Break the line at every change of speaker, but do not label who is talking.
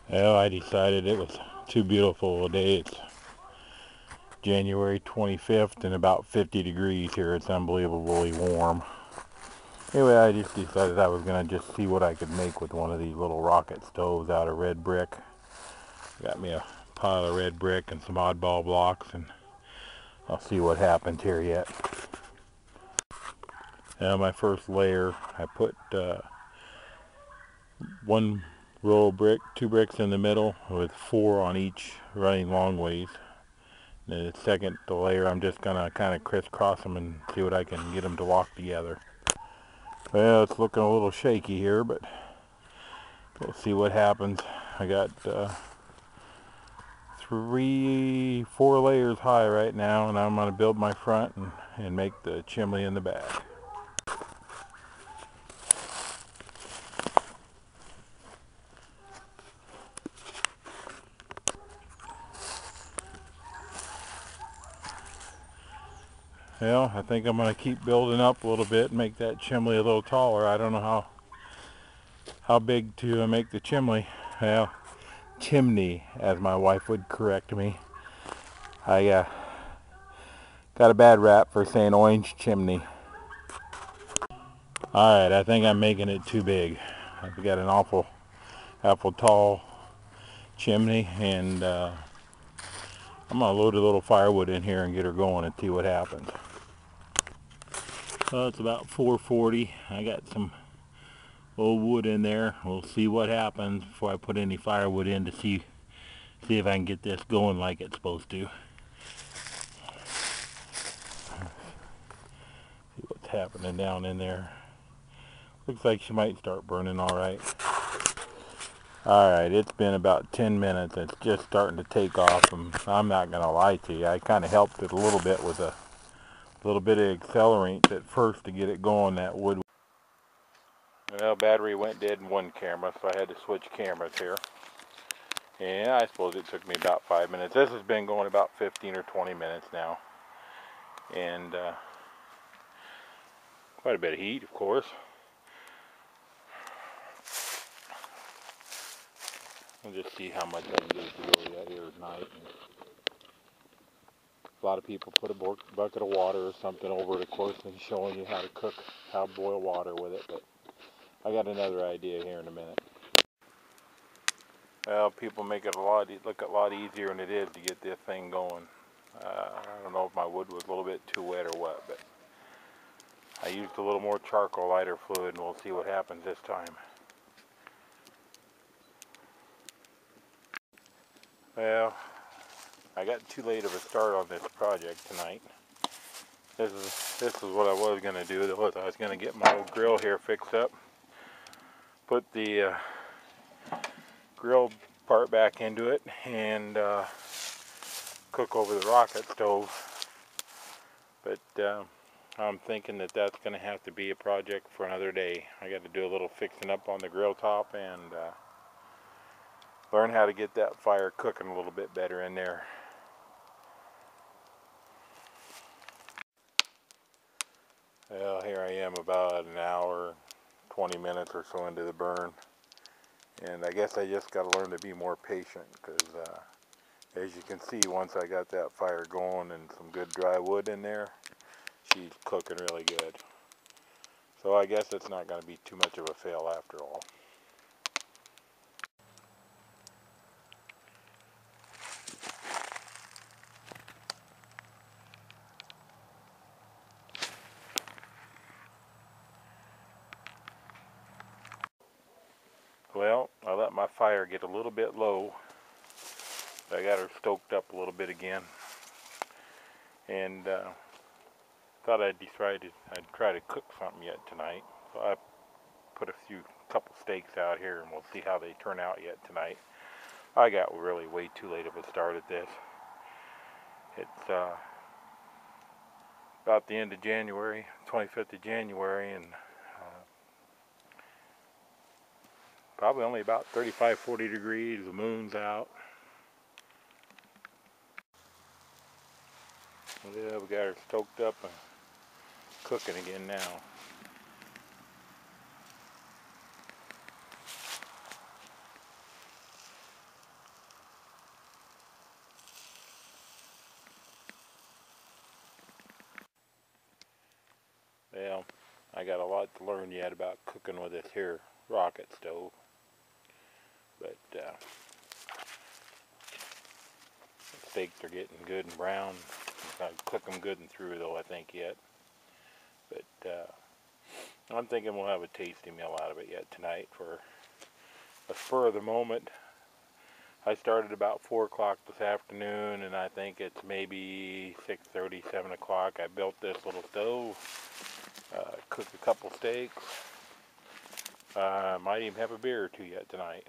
Well, I decided it was too beautiful a day. It's January 25th and about 50 degrees here. It's unbelievably warm. Anyway, I just decided I was going to just see what I could make with one of these little rocket stoves out of red brick. Got me a pile of red brick and some oddball blocks, and I'll see what happens here yet. Now, my first layer, I put one row of brick, two bricks in the middle with four on each running long ways. The second layer, I'm just gonna kind of crisscross them and see what I can get them to lock together. Well, it's looking a little shaky here, but we'll see what happens. I got 4 layers high right now, and I'm gonna build my front and make the chimney in the back. Well, I think I'm gonna keep building up a little bit and make that chimney a little taller. I don't know how big to make the chimney. Well, chimney, as my wife would correct me. I got a bad rap for saying orange chimney. Alright, I think I'm making it too big. I've got an awful tall chimney, and I'm gonna load a little firewood in here and get her going and see what happens. Well, it's about 4:40. I got some old wood in there. We'll see what happens before I put any firewood in to see if I can get this going like it's supposed to. See what's happening down in there. Looks like she might start burning alright. Alright, it's been about 10 minutes. It's just starting to take off, and I'm not going to lie to you. I kind of helped it a little bit with a little bit of accelerant at first to get it going, that wood. Well, battery went dead in one camera, so I had to switch cameras here. And I suppose it took me about 5 minutes. This has been going about 15 or 20 minutes now. And quite a bit of heat, of course. We'll just see how much I can get to go that here tonight. A lot of people put a bucket of water or something over it, of course, and showing you how to cook, how to boil water with it. But I got another idea here in a minute. Well, people make it look a lot easier than it is to get this thing going. I don't know if my wood was a little bit too wet or what, but I used a little more charcoal lighter fluid, and we'll see what happens this time. Well, I got too late of a start on this project tonight. This is what I was going to do. I was going to get my old grill here fixed up, put the grill part back into it, and cook over the rocket stove. But I'm thinking that that's going to have to be a project for another day. I got to do a little fixing up on the grill top and learn how to get that fire cooking a little bit better in there. Well, here I am about an hour, 20 minutes or so into the burn. And I guess I just got to learn to be more patient, because as you can see, once I got that fire going and some good dry wood in there, she's cooking really good. So I guess it's not going to be too much of a fail after all. Well, I let my fire get a little bit low. I got her stoked up a little bit again, and thought I'd try to cook something yet tonight. So I put a couple steaks out here, and we'll see how they turn out yet tonight. I got really way too late of a start at this. It's about the end of January, 25th of January, and probably only about 35-40 degrees. The moon's out. Yeah, we got her stoked up and cooking again now. I got a lot to learn yet about cooking with this here rocket stove. But steaks are getting good and brown. I'm gonna cook them good and through though, I think, yet. But I'm thinking we'll have a tasty meal out of it yet tonight for a spur of the moment. I started about 4 o'clock this afternoon, and I think it's maybe 6:30, 7 o'clock. I built this little stove, cooked a couple steaks. Might even have a beer or two yet tonight.